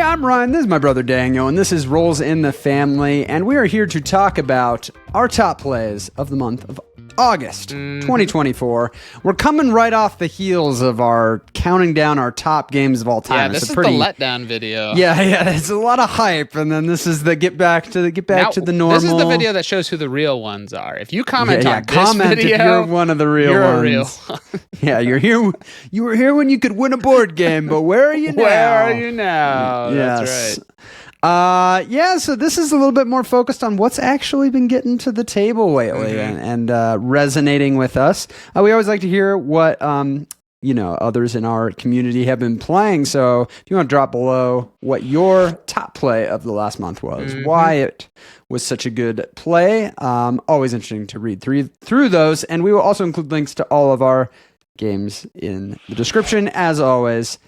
I'm Ryan, this is my brother Daniel, and this is Rolls in the Family, and we are here to talk about our top plays of the month of August 2024. We're coming right off the heels of our counting down our top games of all time. Yeah, this is the letdown video. Yeah, it's a lot of hype, and then this is the get back to the normal. This is the video that shows who the real ones are. If you comment on this comment video, if you're one of the real you're ones. a real one. Yeah, you're here. You were here when you could win a board game, but where are you now? Where are you now? Yes. That's right. So this is a little bit more focused on what's actually been getting to the table lately and resonating with us. We always like to hear what others in our community have been playing. So if you want to drop below what your top play of the last month was, why it was such a good play. Always interesting to read through those, and we will also include links to all of our games in the description as always.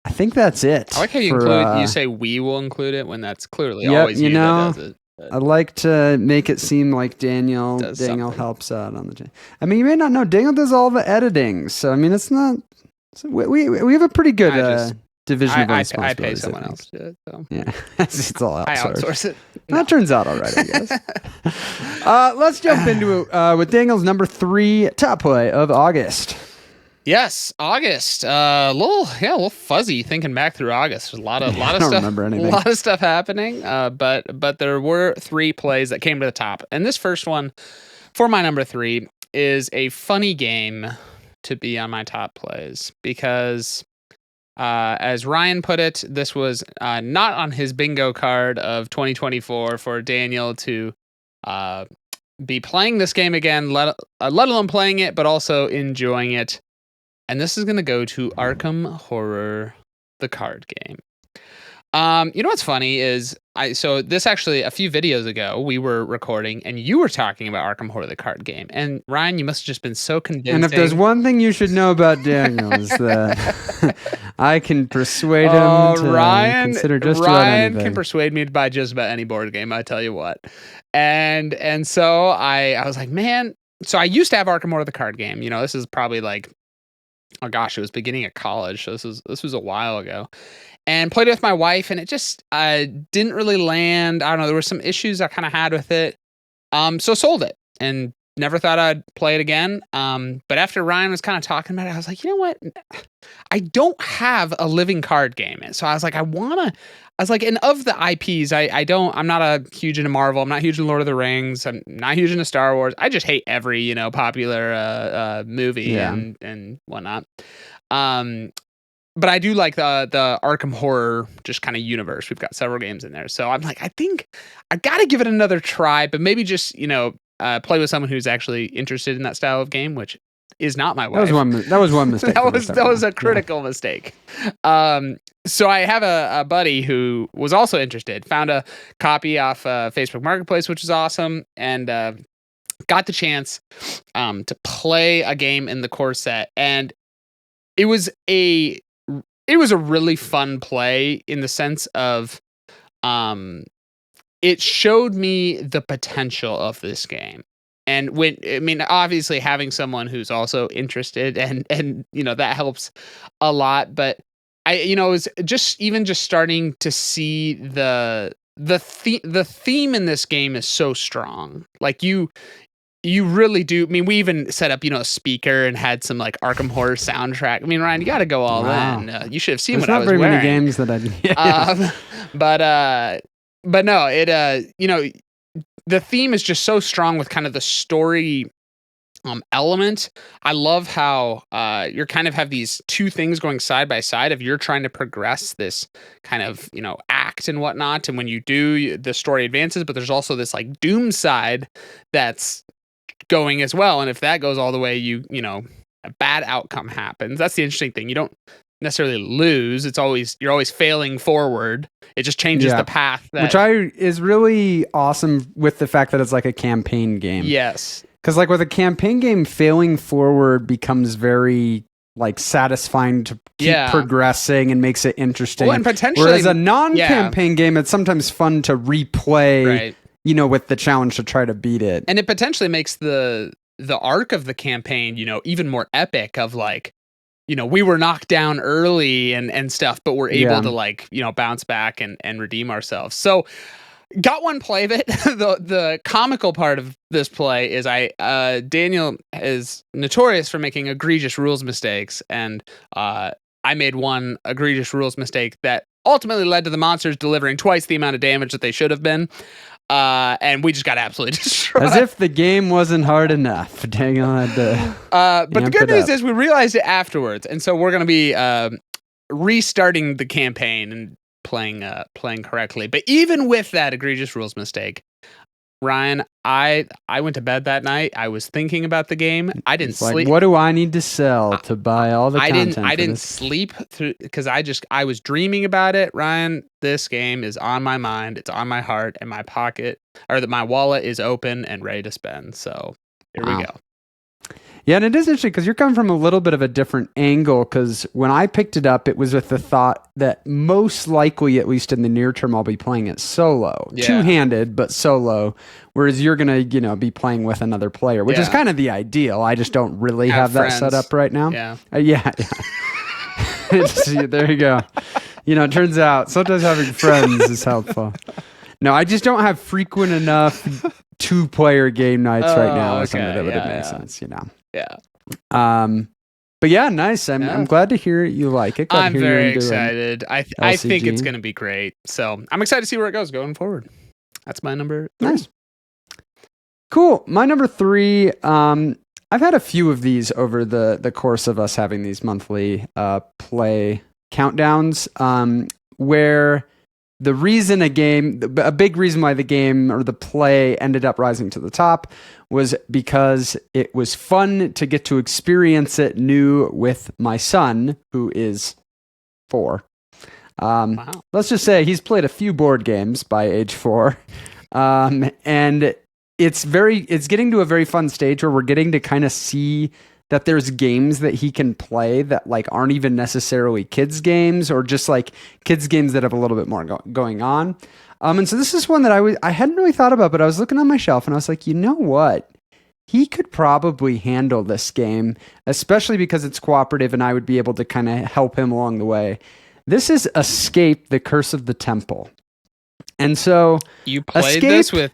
I think that's it. I like how you say we will include it when that's clearly always you that does it. I like to make it seem like Daniel helps out on the. I mean, you may not know Daniel does all the editing, so I mean, it's not. We have a pretty good division of responsibilities. I pay someone else to do it. So. Yeah, it's all outsourced. I outsource it. That turns out all right, I guess. Let's jump into it with Daniel's number 3 top play of August. Yes, August. A little fuzzy thinking back through August. There's a lot of stuff. Remember anything. A lot of stuff happening. But there were 3 plays that came to the top, and this first one, for my number 3, is a funny game to be on my top plays because, as Ryan put it, this was not on his bingo card of 2024 for Daniel to be playing this game again, let alone playing it, but also enjoying it. And this is going to go to Arkham Horror, the card game. You know what's funny is, so this actually, a few videos ago, we were recording, and you were talking about Arkham Horror, the card game. And Ryan, you must have just been so convincing. And if there's one thing you should know about Daniel is that I can persuade him to consider just about anything. Ryan can persuade me to buy just about any board game, I tell you what. And so I was like, man, so I used to have Arkham Horror, the card game. You know, this is probably like, oh gosh, it was beginning of college. So this was a while ago, and played it with my wife, and it just didn't really land. I don't know. There were some issues I kind of had with it. So sold it and never thought I'd play it again. But after Ryan was kind of talking about it, I was like, you know what? I don't have a living card game. So I was like, and of the IPs, I'm not a huge into Marvel. I'm not huge into Lord of the Rings. I'm not huge into Star Wars. I just hate every, popular movie and whatnot. But I do like the Arkham Horror just kind of universe. We've got several games in there. So I'm like, I think I got to give it another try, but maybe just, play with someone who's actually interested in that style of game, which is not my wife. That was one mistake. that was a critical mistake. So I have a buddy who was also interested, found a copy off Facebook Marketplace, which is awesome, and got the chance to play a game in the core set, and it was a really fun play in the sense of it showed me the potential of this game. And obviously having someone who's also interested and that helps a lot, but it was just starting to see the theme in this game is so strong. Like you really do. I mean, we even set up, a speaker and had some like Arkham Horror soundtrack. I mean, Ryan, you got to go all in. You should have seen what I was wearing. There's not very many games that I but no, it, the theme is just so strong with kind of the story element. I love how you're kind of have these two things going side by side of you're trying to progress this kind of, act and whatnot. And when you do, the story advances, but there's also this like doom side that's going as well. And if that goes all the way, a bad outcome happens. That's the interesting thing. You don't necessarily lose. You're always failing forward. It just changes the path. Which is really awesome with the fact that it's like a campaign game. Yes. Because like with a campaign game, failing forward becomes very like satisfying to keep progressing and makes it interesting. Well, and potentially, whereas a non-campaign game, it's sometimes fun to replay, right, with the challenge to try to beat it. And it potentially makes the arc of the campaign, even more epic of like, we were knocked down early and stuff, but we're able Yeah. to like, bounce back and redeem ourselves. So got one play of it. The comical part of this play is Daniel is notorious for making egregious rules mistakes, and I made one egregious rules mistake that ultimately led to the monsters delivering twice the amount of damage that they should have been. And we just got absolutely destroyed. As if the game wasn't hard enough. Daniel had to. But the amp good it news up. is we realized it afterwards, and so we're going to be restarting the campaign and playing correctly. But even with that egregious rules mistake, Ryan, I went to bed that night. I was thinking about the game. I didn't It's like, sleep. what do I need to sell to buy all the content? I for didn't this? sleep through because I was dreaming about it. Ryan, this game is on my mind. It's on my heart, and my pocket, or that my wallet is open and ready to spend. So here we Wow. go. Yeah, and it is interesting because you're coming from a little bit of a different angle, because when I picked it up, it was with the thought that most likely, at least in the near term, I'll be playing it solo. Yeah. Two-handed, but solo, whereas you're going to, be playing with another player, which is Yeah. kind of the ideal. I just don't really have that friends. set up right now. Yeah. Yeah. There you go. It turns out sometimes having friends is helpful. No, I just don't have frequent enough two-player game nights right now or something okay. that would Yeah, make yeah. sense, Yeah. But yeah, nice. I'm glad to hear you like it. Glad to I'm hear you're very into it. excited. I think it's LCG. going to be great. So I'm excited to see where it goes going forward. That's my number 3. Nice. Cool. My number 3. I've had a few of these over the course of us having these monthly play countdowns, where the reason a big reason why the game or the play ended up rising to the top was because it was fun to get to experience it new with my son, who is 4. Wow. Let's just say he's played a few board games by age 4. And it's getting to a very fun stage where we're getting to kind of see that there's games that he can play that like aren't even necessarily kids games, or just like kids games that have a little bit more going on. And so this is one that I hadn't really thought about, but I was looking on my shelf and I was like, you know what? He could probably handle this game, especially because it's cooperative and I would be able to kind of help him along the way. This is Escape: The Curse of the Temple. And so You played Escape- this with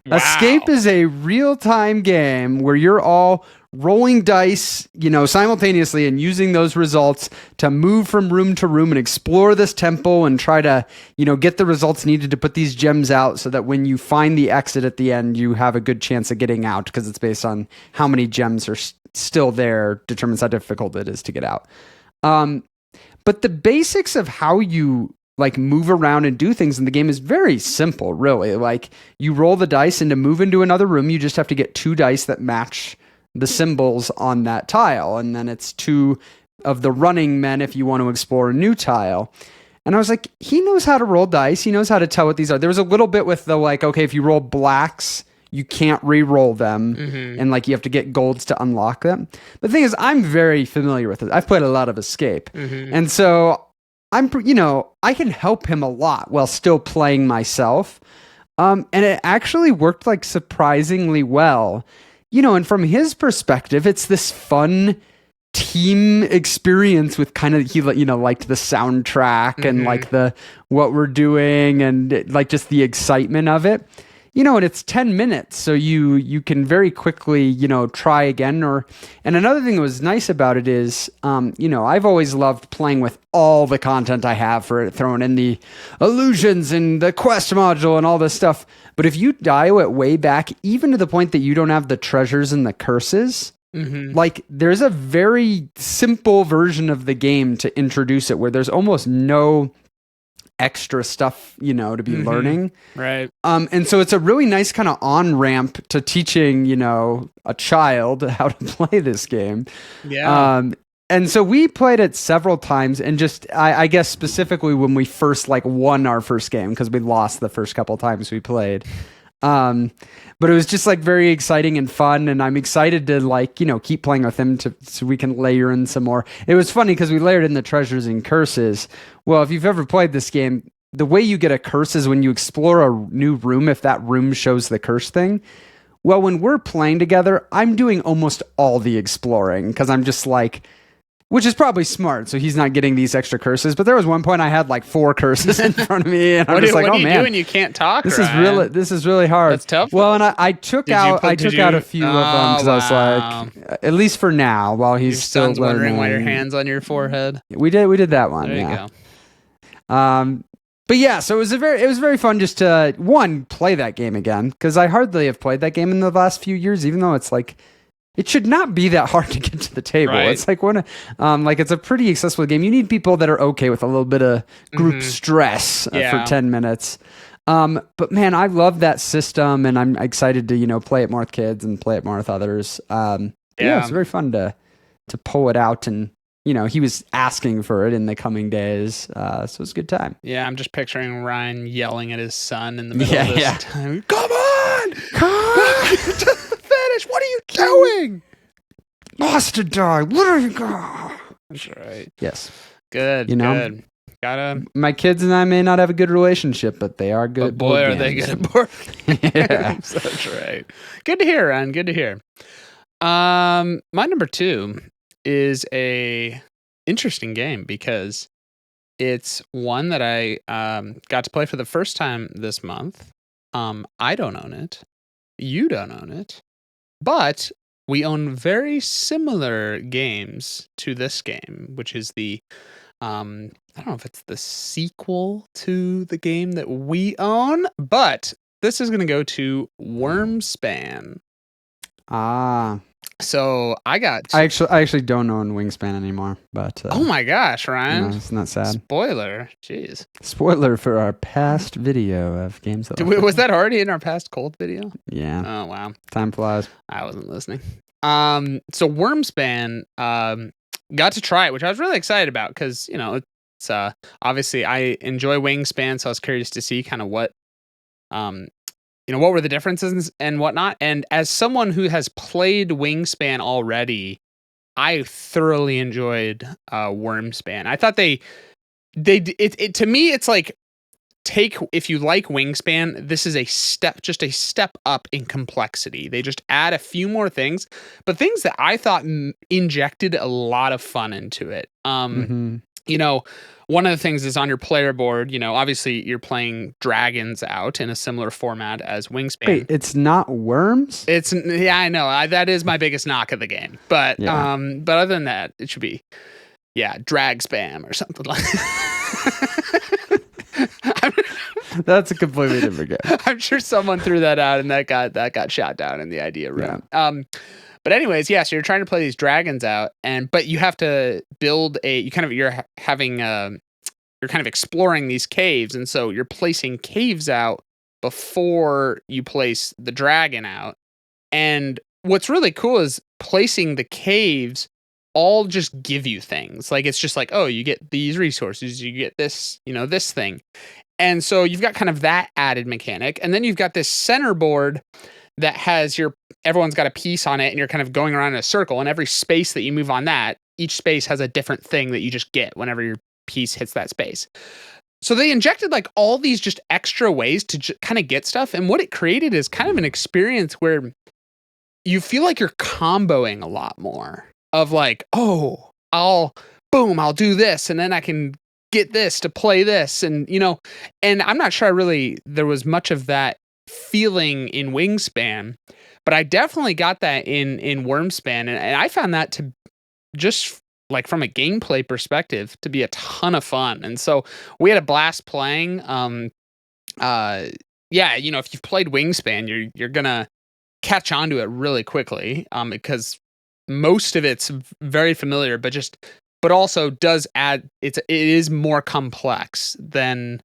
Escape Wow. is a real-time game where you're all rolling dice, simultaneously, and using those results to move from room to room and explore this temple and try to, get the results needed to put these gems out so that when you find the exit at the end, you have a good chance of getting out, because it's based on how many gems are still there determines how difficult it is to get out. But the basics of how you like move around and do things in the game is very simple, really. Like, you roll the dice, and to move into another room, you just have to get 2 dice that match the symbols on that tile. And then it's 2 of the running men if you want to explore a new tile. And I was like, he knows how to roll dice. He knows how to tell what these are. There was a little bit with the like, okay, if you roll blacks, you can't re-roll them. Mhm. And like, you have to get golds to unlock them. But the thing is, I'm very familiar with it. I've played a lot of Escape. Mhm. And so I can help him a lot while still playing myself. And it actually worked like surprisingly well. And from his perspective, it's this fun team experience with kind of, he liked the soundtrack and Mhm. like what we're doing and like just the excitement of it. And it's 10 minutes, so you can very quickly, try again. And another thing that was nice about it is, I've always loved playing with all the content I have for it, throwing in the illusions and the quest module and all this stuff. But if you dial it way back, even to the point that you don't have the treasures and the curses, Mhm. like, there's a very simple version of the game to introduce it where there's almost no extra stuff, to be Mhm. learning. Right. And so it's a really nice kind of on-ramp to teaching, a child how to play this game. Yeah. And so we played it several times, and just, I guess specifically when we first won our first game, because we lost the first couple times we played. But it was just very exciting and fun, and I'm excited to keep playing with him so we can layer in some more. It was funny because we layered in the treasures and curses. Well, if you've ever played this game, the way you get a curse is when you explore a new room, if that room shows the curse thing. Well, when we're playing together, I'm doing almost all the exploring because I'm just which is probably smart. So he's not getting these extra curses. But there was one point I had like 4 curses in front of me, and I'm just like, what oh do you man, do when you can't talk? this Ryan? is really hard. That's tough. Well, and I took out a few of them because I was like, at least for now, while he's your still son's learning. wondering why your hands on your forehead. We did that one. There you yeah. go. But yeah, so it was very fun just to play that game again, because I hardly have played that game in the last few years, even though it's like it should not be that hard to get to the table. Right. It's like it's a pretty accessible game. You need people that are okay with a little bit of group stress for 10 minutes. But man, I love that system, and I'm excited to play it more with kids and play it more with others. It's very fun to pull it out, and he was asking for it in the coming days, so it was a good time. Yeah, I'm just picturing Ryan yelling at his son in the middle of this time. Come on! To the finish! What are you doing? Monster dog, what are you going? That's right. Yes. Good, good. My kids and I may not have a good relationship, but they are good. But boy, are they good at board games. Yeah. That's right. Good to hear, Ryan. Good to hear. My number 2 is a interesting game because it's one that I got to play for the first time this month. I don't own it. You don't own it. But we own very similar games to this game, which is the I don't know if it's the sequel to the game that we own, but this is going to go to Wormspan. So I actually don't own Wingspan anymore, but oh my gosh, Ryan, it's not sad. Spoiler, jeez. Spoiler for our past video of games. Was that already in our past cold video? Yeah. Oh wow, time flies. I wasn't listening. So Wormspan, got to try it, which I was really excited about because it's obviously I enjoy Wingspan, so I was curious to see kind of what what were the differences and whatnot. And as someone who has played Wingspan already, I thoroughly enjoyed Wormspan. I thought they to me, it's like, if you like Wingspan, this is just a step up in complexity. They just add a few more things, but things that I thought injected a lot of fun into it. One of the things is on your player board, obviously you're playing dragons out in a similar format as Wingspan. Wait, it's not worms? I know. That is my biggest knock of the game. But but other than that, it should be drag spam or something like that. That's a completely different game. I'm sure someone threw that out and that got shot down in the idea room. Yeah. But anyways, so you're trying to play these dragons out, but you have to build you're kind of exploring these caves, and so you're placing caves out before you place the dragon out. And what's really cool is placing the caves all just give you things. Like, it's just like, oh, you get these resources, you get this, this thing. And so you've got kind of that added mechanic, and then you've got this center board that has everyone's got a piece on it, and you're kind of going around in a circle, and every space that you move on that, each space has a different thing that you just get whenever your piece hits that space. So they injected like all these just extra ways to kind of get stuff, and what it created is kind of an experience where you feel like you're comboing a lot more of like, oh, I'll do this, and then I can get this to play this, and and I'm not sure there was much of that feeling in Wingspan, but I definitely got that in Wormspan, and I found that to just like from a gameplay perspective to be a ton of fun. And so we had a blast playing. If you've played Wingspan, you're gonna catch on to it really quickly, because most of it's very familiar, but also does add, it is more complex than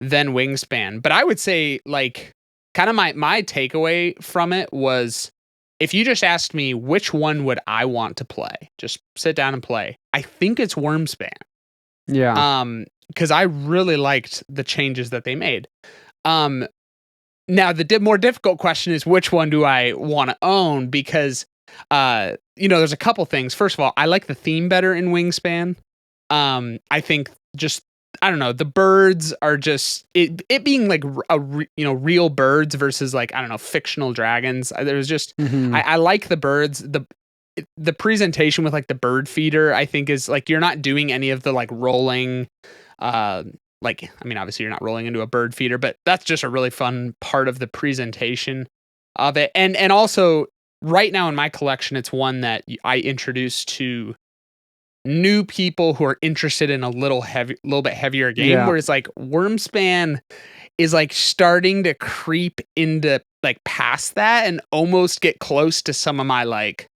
Wingspan. But I would say, like, kind of my takeaway from it was, if you just asked me which one would I want to play, just sit down and play, I think it's Wormspan. Yeah. Because I really liked the changes that they made. Now the more difficult question is, which one do I want to own? Because there's a couple things. First of all, I like the theme better in Wingspan. I think I don't know, the birds are just it being like real birds versus, like, I don't know, fictional dragons. There was just I like the birds. the presentation with like the bird feeder, I think is like, you're not doing any of the like rolling, like, I mean, obviously you're not rolling into a bird feeder, but that's just a really fun part of the presentation of it. And also right now in my collection, it's one that I introduced to new people who are interested in a little bit heavier game, Yeah. where it's like Wormspan is like starting to creep into like past that and almost get close to some of my like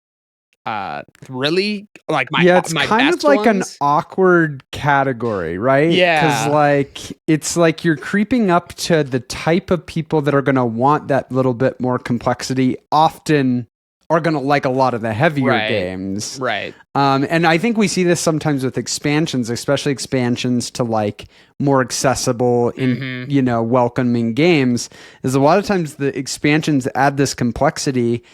really like my it's my kind of best like ones. an awkward category, right? Yeah. Because like it's like you're creeping up to the type of people that are going to want that little bit more complexity, often are going to like a lot of the heavier games. Right. And I think we see this sometimes with expansions, especially expansions to like more accessible, you know, welcoming games, is a lot of times the expansions add this complexity,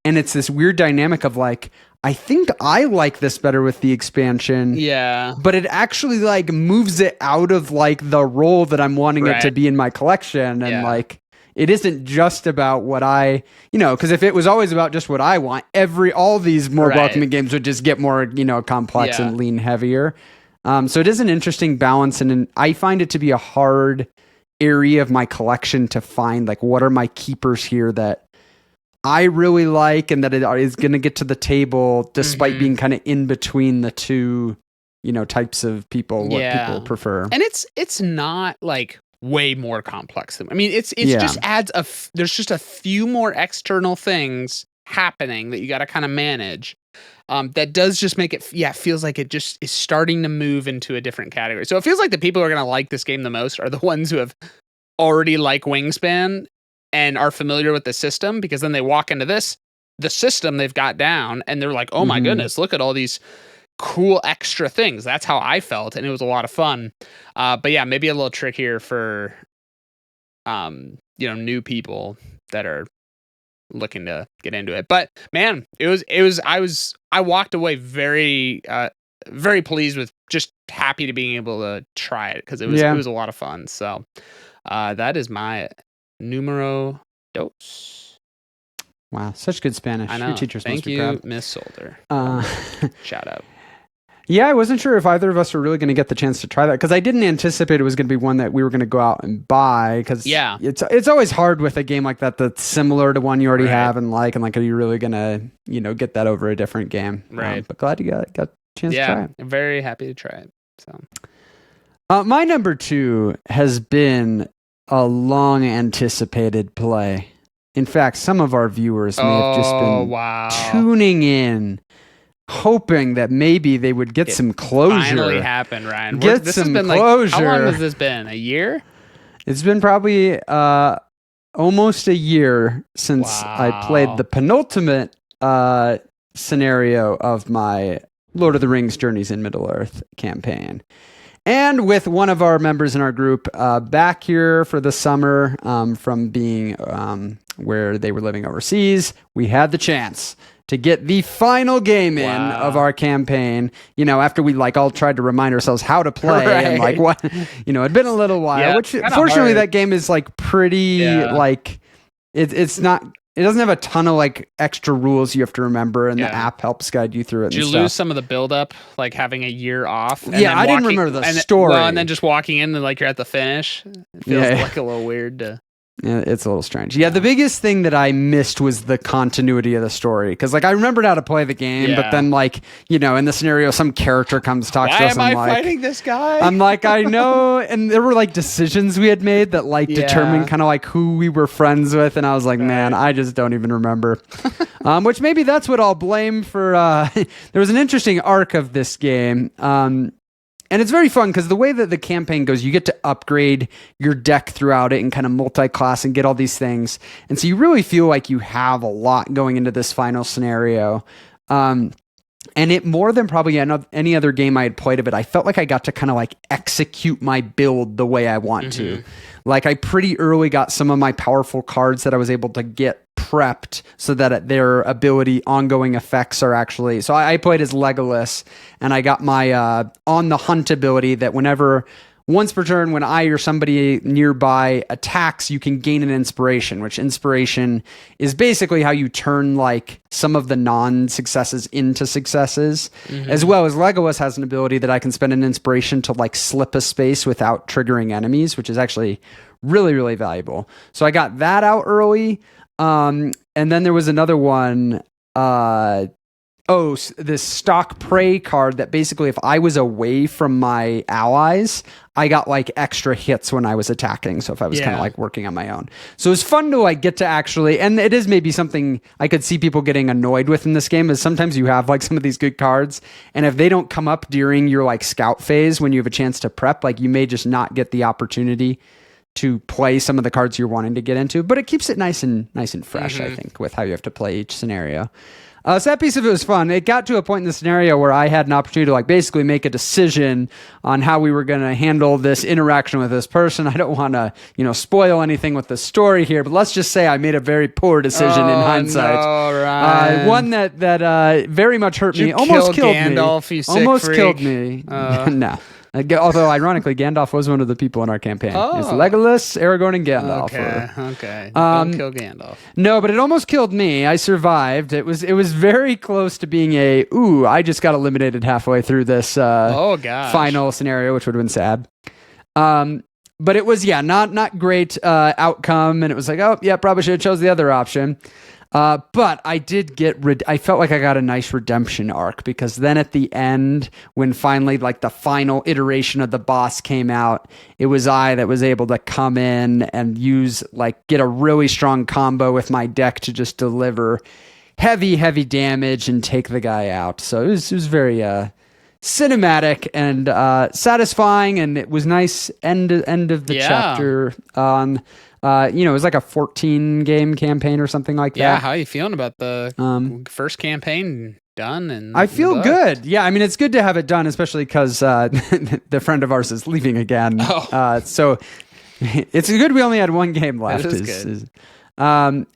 and it's this weird dynamic of like, I think I like this better with the expansion. Yeah. But it actually like moves it out of like the role that I'm wanting it to be in my collection. And like, it isn't just about what I, you know, because if it was always about just what I want, all these more welcoming games would just get more, you know, complex and lean heavier. So it is an interesting balance. And I find it to be a hard area of my collection to find, like, what are my keepers here that I really like and that it is going to get to the table despite being kind of in between the two, you know, types of people, what people prefer. And it's not like way more complex than, I mean, it's just adds there's just a few more external things happening that you got to kind of manage. That does just make it, feels like it just is starting to move into a different category. So it feels like the people who are going to like this game the most are the ones who have already like Wingspan and are familiar with the system, because then they walk into the system they've got down, and they're like, oh my goodness, look at all these cool extra things. That's how I felt, and it was a lot of fun. But yeah, maybe a little trickier for, you know, new people that are looking to get into it. But man, I walked away very, very pleased with, just happy to being able to try it, because it was a lot of fun. So that is my numero dos. Wow, such good Spanish. I know. Your teachers Thank must be you, proud. Miss Solder. Shout out. Yeah, I wasn't sure if either of us were really going to get the chance to try that, because I didn't anticipate it was going to be one that we were going to go out and buy, because it's always hard with a game like that that's similar to one you already have and like, are you really going to, you know, get that over a different game? Right. But glad you got a chance to try it. I'm very happy to try it. So my number 2 has been a long anticipated play. In fact, some of our viewers may have just been tuning in, hoping that maybe they would get some closure. Finally happened, Ryan. Get some closure. How long has this been? A year? It's been probably almost a year since I played the penultimate scenario of my Lord of the Rings Journeys in Middle-earth campaign. And with one of our members in our group back here for the summer from being where they were living overseas, we had the chance to get the final game in of our campaign, you know, after we like all tried to remind ourselves how to play and like what, you know, it'd been a little while, which fortunately that game is like pretty like it's not, it doesn't have a ton of like extra rules you have to remember, and the app helps guide you through it. Did you lose some of the build up, like having a year off? And I didn't remember the story. Well, and then just walking in and like you're at the finish. It feels like a little weird to. Yeah, it's a little strange. Yeah, the biggest thing that I missed was the continuity of the story. Because, like, I remembered how to play the game, but then, like, you know, in the scenario, some character talks to us. Why am I fighting this guy? I'm like, I know. And there were, like, decisions we had made that, like, determined kind of, like, who we were friends with. And I was like, man, I just don't even remember. Which maybe that's what I'll blame for. There was an interesting arc of this game. And it's very fun because the way that the campaign goes, you get to upgrade your deck throughout it and kind of multi-class and get all these things. And so you really feel like you have a lot going into this final scenario. And it, more than probably any other game I had played of it, I felt like I got to kind of like execute my build the way I want to. Like, I pretty early got some of my powerful cards that I was able to get prepped so that their ability ongoing effects are actually, so I played as Legolas, and I got my on the hunt ability that whenever once per turn, when I or somebody nearby attacks, you can gain an inspiration, which inspiration is basically how you turn like some of the non-successes into successes. As well as Legolas has an ability that I can spend an inspiration to like slip a space without triggering enemies, which is actually really, really valuable. So I got that out early. And then there was another one, this stock prey card that basically if I was away from my allies, I got like extra hits when I was attacking. So if I was kind of like working on my own. So it's fun to like get to actually, and it is maybe something I could see people getting annoyed with in this game is sometimes you have like some of these good cards and if they don't come up during your like scout phase when you have a chance to prep, like you may just not get the opportunity to play some of the cards you're wanting to get into, but it keeps it nice and fresh, I think, with how you have to play each scenario. So that piece of it was fun. It got to a point in the scenario where I had an opportunity to like basically make a decision on how we were going to handle this interaction with this person. I don't want to, spoil anything with the story here, but let's just say I made a very poor decision in hindsight. No, Ryan. One that very much hurt me. Almost killed Gandalf, you sick almost freak. killed me. No. Although, ironically, Gandalf was one of the people in our campaign. Oh. It's Legolas, Aragorn, and Gandalf. Okay. Don't kill Gandalf. No, but it almost killed me. I survived. It was very close to being I just got eliminated halfway through this final scenario, which would have been sad. But it was, not great outcome. And it was like, probably should have chose the other option. But I did I felt like I got a nice redemption arc because then at the end, when finally like the final iteration of the boss came out, it was I that was able to come in and get a really strong combo with my deck to just deliver heavy damage and take the guy out. So it was very, cinematic and satisfying, and it was nice end of the chapter on it was like a 14 game campaign or something like that. Yeah, how are you feeling about the first campaign done? And I feel good. Yeah, I mean, it's good to have it done, especially because the friend of ours is leaving again. So it's good we only had one game left. That is good.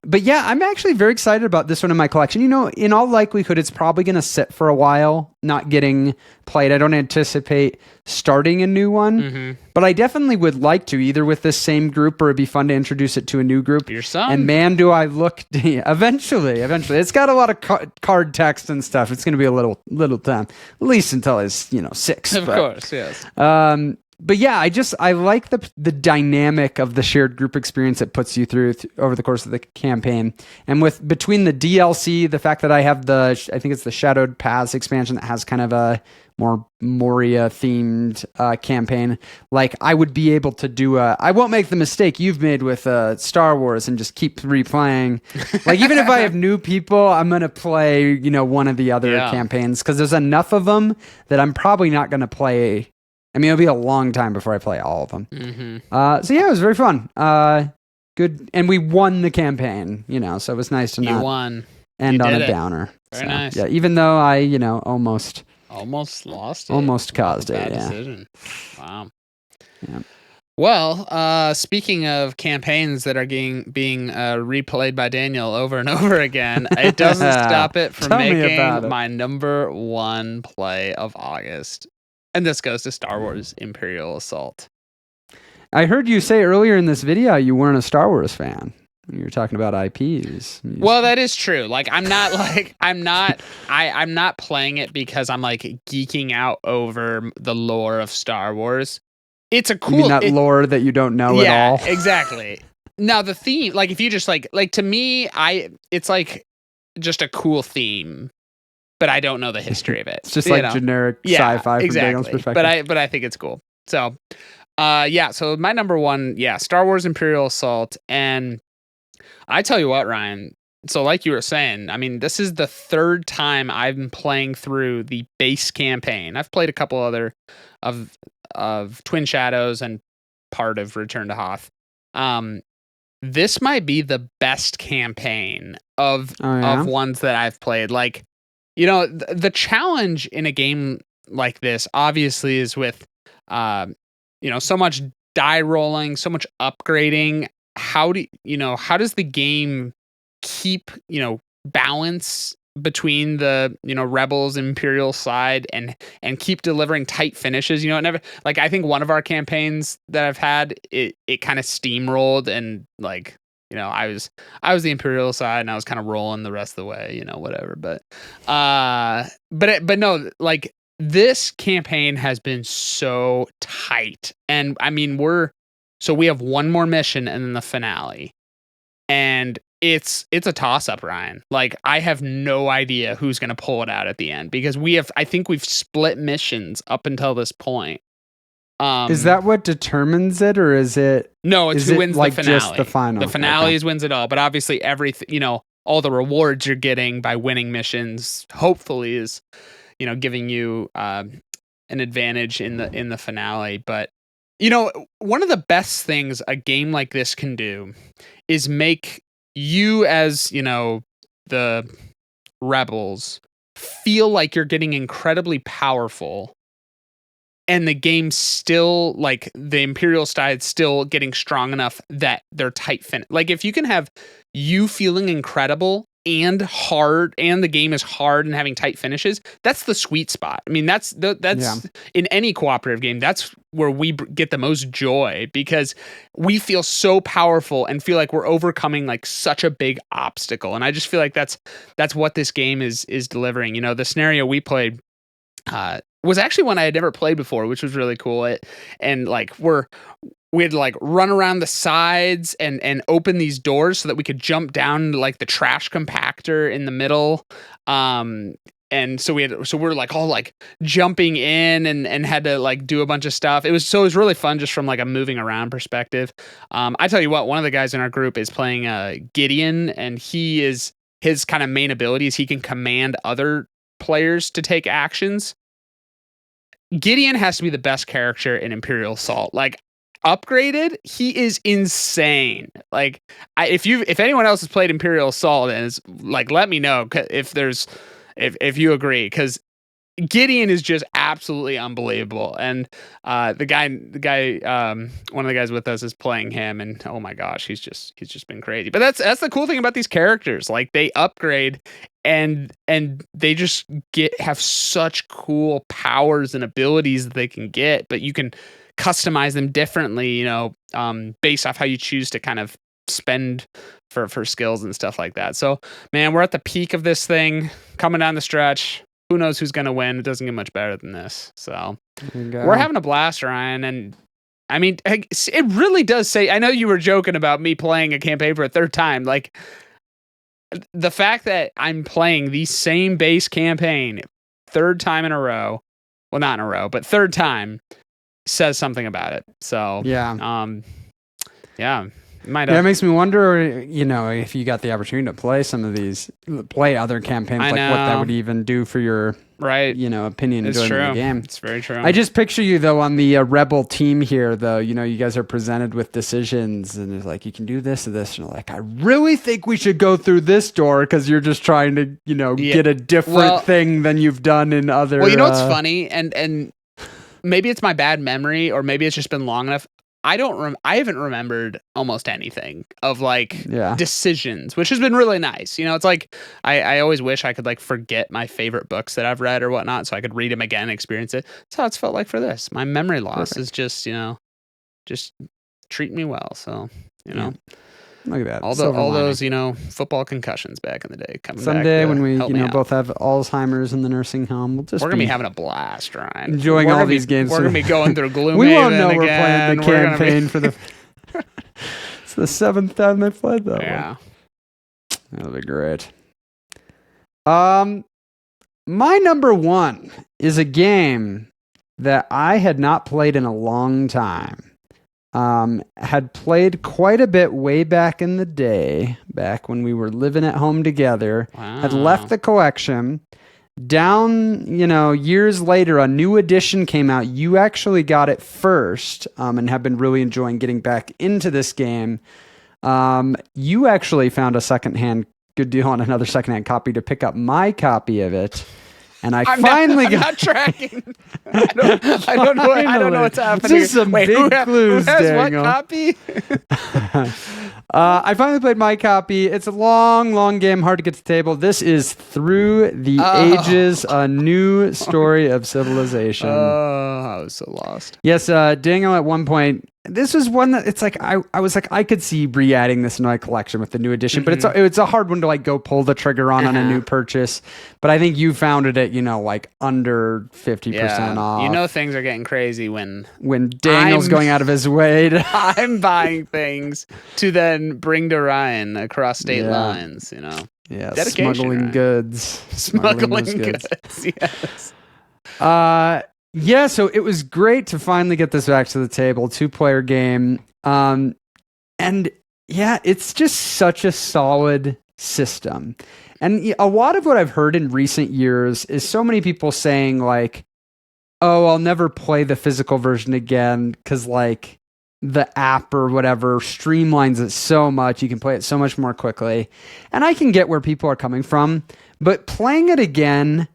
But yeah, I'm actually very excited about this one in my collection. In all likelihood, it's probably going to sit for a while, not getting played. I don't anticipate starting a new one, but I definitely would like to, either with this same group or it'd be fun to introduce it to a new group. Your son. And man, do I look eventually. It's got a lot of card text and stuff. It's going to be a little time, at least until he's 6. Of course, yes. But yeah, I like the dynamic of the shared group experience it puts you through over the course of the campaign. And between the DLC, the fact that I have I think it's the Shadowed Paths expansion that has kind of a more Moria themed campaign, like I would be able to I won't make the mistake you've made with Star Wars and just keep replaying. Like even if I have new people, I'm going to play, one of the other campaigns because there's enough of them that I'm probably not going to play. I mean, it'll be a long time before I play all of them. So yeah, it was very fun. Good. And we won the campaign, so it was nice to not end on a downer. Very nice. Yeah, even though I, almost lost it. Almost caused it. Bad Yeah. decision. Wow. Yeah. Well, speaking of campaigns that are being replayed by Daniel over and over again, it doesn't stop it from making my number one play of August. And this goes to Star Wars Imperial Assault. I heard you say earlier in this video you weren't a Star Wars fan. You were talking about IPs. Well, that is true. Like I'm not playing it because I'm like geeking out over the lore of Star Wars. It's a cool lore that you don't know at all. Yeah, exactly. Now the theme, like if you just like to me, it's like just a cool theme. But I don't know the history of it. It's just like generic sci-fi from Daniel's perspective. But I think it's cool. So, so my number one, Star Wars Imperial Assault. And I tell you what, Ryan, so like you were saying, I mean, this is the third time I've been playing through the base campaign. I've played a couple other of Twin Shadows and part of Return to Hoth. This might be the best campaign of ones that I've played. Like, the challenge in a game like this obviously is with, so much die rolling, so much upgrading. How does the game keep, balance between the rebels and imperial side and keep delivering tight finishes. It never, like, I think one of our campaigns that I've had, it kind of steamrolled, and like, I was the imperial side and I was kind of rolling the rest of the way, whatever. But no, like, this campaign has been so tight, and I mean, we have one more mission and then the finale, and it's a toss up, Ryan. Like, I have no idea who's going to pull it out at the end, because I think we've split missions up until this point. Is that what determines it, or is it? No, it's who wins like the finale. Just the final. The finale wins it all, but obviously everything, all the rewards you're getting by winning missions, hopefully is, giving you an advantage in the finale. But one of the best things a game like this can do is make you, as the rebels, feel like you're getting incredibly powerful, and the game still, like, the imperial side still getting strong enough that they're tight fin. Like, if you can have you feeling incredible and hard, and the game is hard and having tight finishes, that's the sweet spot. I mean, that's in any cooperative game, that's where we get the most joy, because we feel so powerful and feel like we're overcoming like such a big obstacle. And I just feel like that's what this game is delivering. The scenario we played was actually one I had never played before, which was really cool. And like, we had to like run around the sides and open these doors so that we could jump down to like the trash compactor in the middle. And so we're like all like jumping in and had to like do a bunch of stuff. It was really fun just from like a moving around perspective. I tell you what, one of the guys in our group is playing Gideon, and his kind of main ability is he can command other players to take actions. Gideon has to be the best character in Imperial Assault. Like, upgraded, he is insane. Like, if anyone else has played Imperial Assault, and it's like, let me know if you agree, because Gideon is just absolutely unbelievable. And the guy, one of the guys with us is playing him, and oh my gosh, he's just been crazy. But that's the cool thing about these characters. Like, they upgrade and they just have such cool powers and abilities that they can get, but you can customize them differently, based off how you choose to kind of spend for skills and stuff like that. So, man, we're at the peak of this thing, coming down the stretch. Who knows who's going to win? It doesn't get much better than this. So we're having a blast, Ryan. And I mean, it really does say, I know you were joking about me playing a campaign for a third time. Like, the fact that I'm playing the same base campaign third time in a row, well, not in a row, but third time, says something about it. So yeah. It makes me wonder, if you got the opportunity to play other campaigns, like what that would even do for your opinion it's enjoyment true. of the game. It's very true. I just picture you though on the rebel team here, though. You guys are presented with decisions, and it's like, you can do this or this, and you're like, I really think we should go through this door, because you're just trying to get a different thing than you've done in other. Well, what's funny, and maybe it's my bad memory, or maybe it's just been long enough. I haven't remembered almost anything of like decisions, which has been really nice. It's like, I always wish I could like forget my favorite books that I've read or whatnot, so I could read them again and experience it. That's how it's felt like for this. My memory loss is just, just treat me well. So, Look at that. All those, football concussions back in the day coming someday back when we, both have Alzheimer's in the nursing home. We're gonna be having a blast, Ryan. Enjoying all these games. We're gonna be going through Gloomhaven. We won't know we're playing the campaign for the. It's the 7th time they played that one. That'll be great. My number one is a game that I had not played in a long time. Had played quite a bit way back in the day, back when we were living at home together. Wow. Had left the collection. Down, years later, a new edition came out. You actually got it first, and have been really enjoying getting back into this game. You actually found a good deal on another secondhand copy to pick up my copy of it. and I I'm finally got. not tracking. I don't know what's happening. This is some big clues, who has what Daniel. copy? I finally played my copy. It's a long game, hard to get to the table. This is Through the Ages, a new story of civilization. Oh, I was so lost. Yes, Daniel at one point, this was one that it's like, I was like, I could see re-adding this into my collection with the new edition, but it's a hard one to like go pull the trigger on a new purchase. But I think you found it at, like under 50% off. You know things are getting crazy when Daniel's going out of his way to... I'm buying things to then bring to Ryan across state lines, Yeah, Dedication, smuggling Ryan. goods. Smuggling those goods, yes. Yeah, so it was great to finally get this back to the table, 2-player game. And yeah, it's just such a solid system. And a lot of what I've heard in recent years is so many people saying like, oh, I'll never play the physical version again because like the app or whatever streamlines it so much. You can play it so much more quickly. And I can get where people are coming from, but playing it again,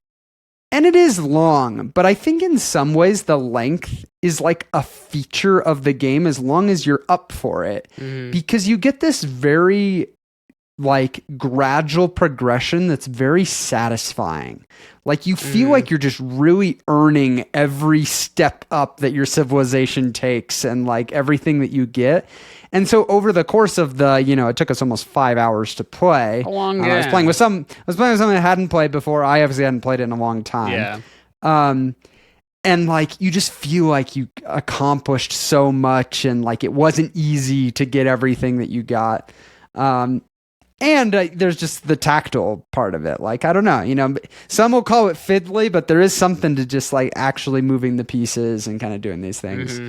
and it is long, but I think in some ways the length is like a feature of the game as long as you're up for it. Because you get this very like gradual progression that's very satisfying. Like you feel like you're just really earning every step up that your civilization takes and like everything that you get. And so over the course of the, it took us almost 5 hours to play. A long game. I was playing with something I hadn't played before. I obviously hadn't played it in a long time. Yeah. And like you just feel like you accomplished so much, and like it wasn't easy to get everything that you got. And there's just the tactile part of it. Like, I don't know, some will call it fiddly, but there is something to just like actually moving the pieces and kind of doing these things.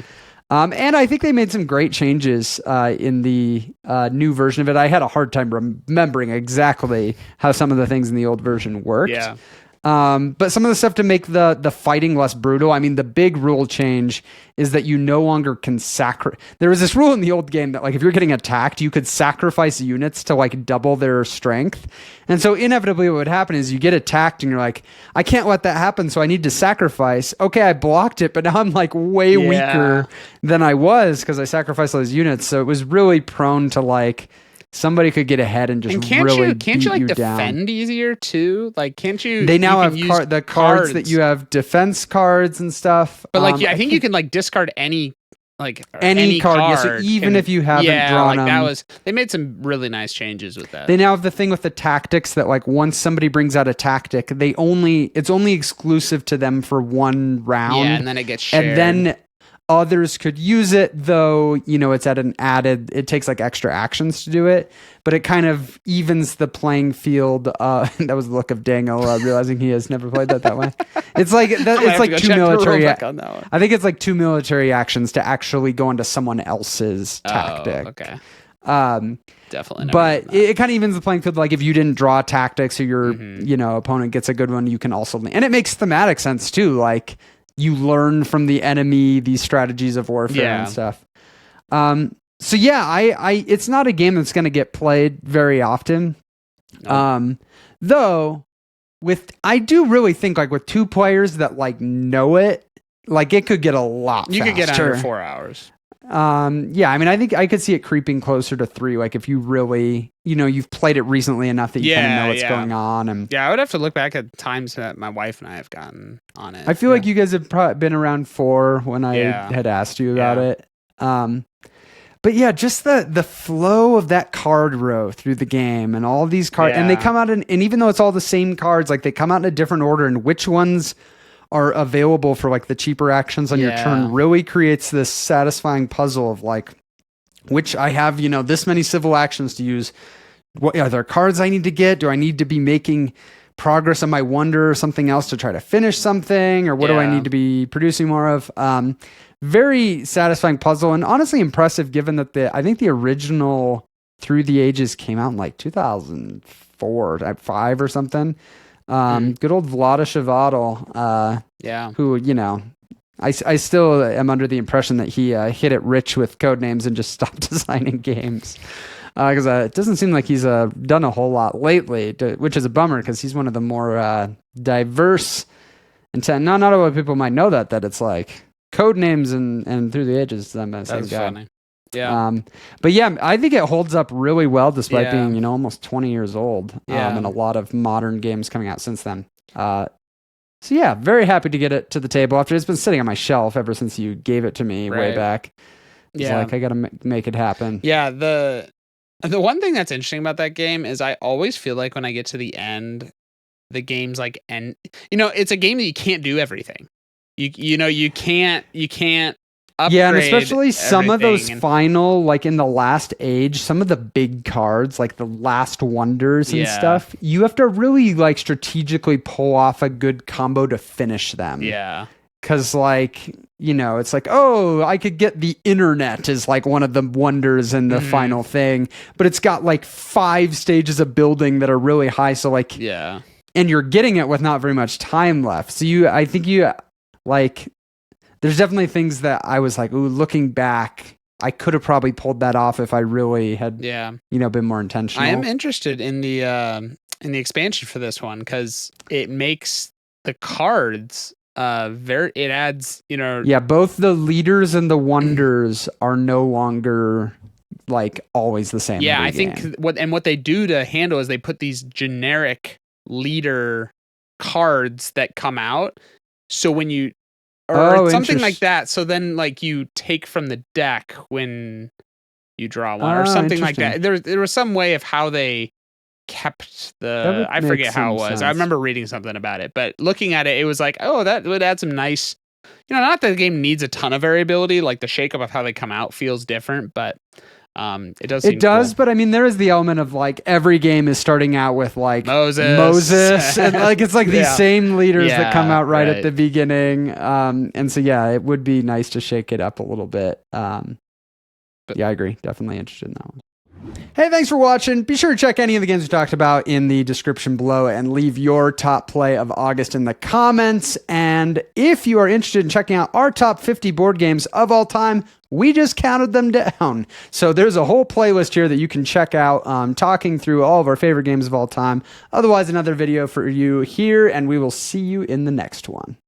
And I think they made some great changes in the new version of it. I had a hard time remembering exactly how some of the things in the old version worked. Yeah. But some of the stuff to make the fighting less brutal. I mean, the big rule change is that you no longer can there was this rule in the old game that like if you're getting attacked, you could sacrifice units to like double their strength. And so inevitably what would happen is you get attacked and you're like, I can't let that happen, so I need to sacrifice. Okay, I blocked it, but now I'm like way weaker than I was because I sacrificed those units. So it was really prone to like somebody could get ahead and just can't you like defend down easier too? Like, can't you? They now you have the cards that you have defense cards and stuff. But like, I think you can like discard any card. Yes, so even if you haven't drawn them. That was, they made some really nice changes with that. They now have the thing with the tactics that like once somebody brings out a tactic, it's only exclusive to them for one round. Yeah, and then it gets shared. And then others could use it, though, it's at it takes like extra actions to do it, but it kind of evens the playing field. That was the look of Daniel realizing he has never played that way. It's like it's like two military. I think it's like 2 military actions to actually go into someone else's tactic. Okay. Definitely. But it kind of evens the playing field. Like if you didn't draw tactics or your opponent gets a good one, you can also, and it makes thematic sense too. Like, you learn from the enemy these strategies of warfare and stuff. So yeah, it's not a game that's going to get played very often. Nope. Though I do really think like with 2 players that like know it, like it could get a lot You faster. could get under 4 hours. Yeah, I mean, I think I could see it creeping closer to 3. Like if you really, you've played it recently enough that you kind of know what's going on. And I would have to look back at times that my wife and I have gotten on it. I feel like you guys have probably been around 4 when I had asked you about it. But yeah, just the flow of that card row through the game and all these cards, and they come out and even though it's all the same cards, like they come out in a different order, and which ones are available for like the cheaper actions on your turn really creates this satisfying puzzle of like, which I have, this many civil actions to use. What are there cards I need to get? Do I need to be making progress on my wonder or something else to try to finish something? Or what do I need to be producing more of? Very satisfying puzzle, and honestly impressive given that I think the original Through the Ages came out in like 2004, 5 or something. Good old Vlaada Chvátil, who, I still am under the impression that he hit it rich with Codenames and just stopped designing games. because it doesn't seem like he's done a whole lot lately, which is a bummer because he's one of the more diverse and not a lot of people might know that it's like code names and Through the Ages. I'm the same That's guy. funny. Yeah. But yeah, I think it holds up really well despite being almost 20 years old. And a lot of modern games coming out since then. So yeah, very happy to get it to the table after it's been sitting on my shelf ever since you gave it to me way back. It's like I gotta make it happen. Yeah, the one thing that's interesting about that game is I always feel like when I get to the end, the game's like end. It's a game that you can't do everything. You can't upgrade and especially some of those everything final, like in the last age, some of the big cards, like the last wonders and stuff, you have to really like strategically pull off a good combo to finish them. Yeah. Because, like, it's like, oh, I could get the internet is like one of the wonders in the final thing, but it's got like 5 stages of building that are really high. So, like, and you're getting it with not very much time left. So, I think like, there's definitely things that I was like, ooh, looking back, I could have probably pulled that off if I really had, been more intentional. I am interested in the expansion for this one because it makes the cards. It adds, both the leaders and the wonders are no longer like always the same. I think what they do to handle is they put these generic leader cards that come out. So when you, or something like that. So then like you take from the deck when you draw one or something like that. There was some way of how they kept I forget how it was. Sense. I remember reading something about it, but looking at it was like, oh, that would add some nice, not that the game needs a ton of variability, like the shakeup of how they come out feels different, but it does cool. But I mean there is the element of like every game is starting out with like Moses and like it's like these same leaders that come out right at the beginning, and so it would be nice to shake it up a little bit. I agree, definitely interested in that one. Hey, thanks for watching. Be sure to check any of the games we talked about in the description below and leave your top play of August in the comments. And if you are interested in checking out our top 50 board games of all time, we just counted them down. So there's a whole playlist here that you can check out, talking through all of our favorite games of all time. Otherwise, another video for you here, and we will see you in the next one.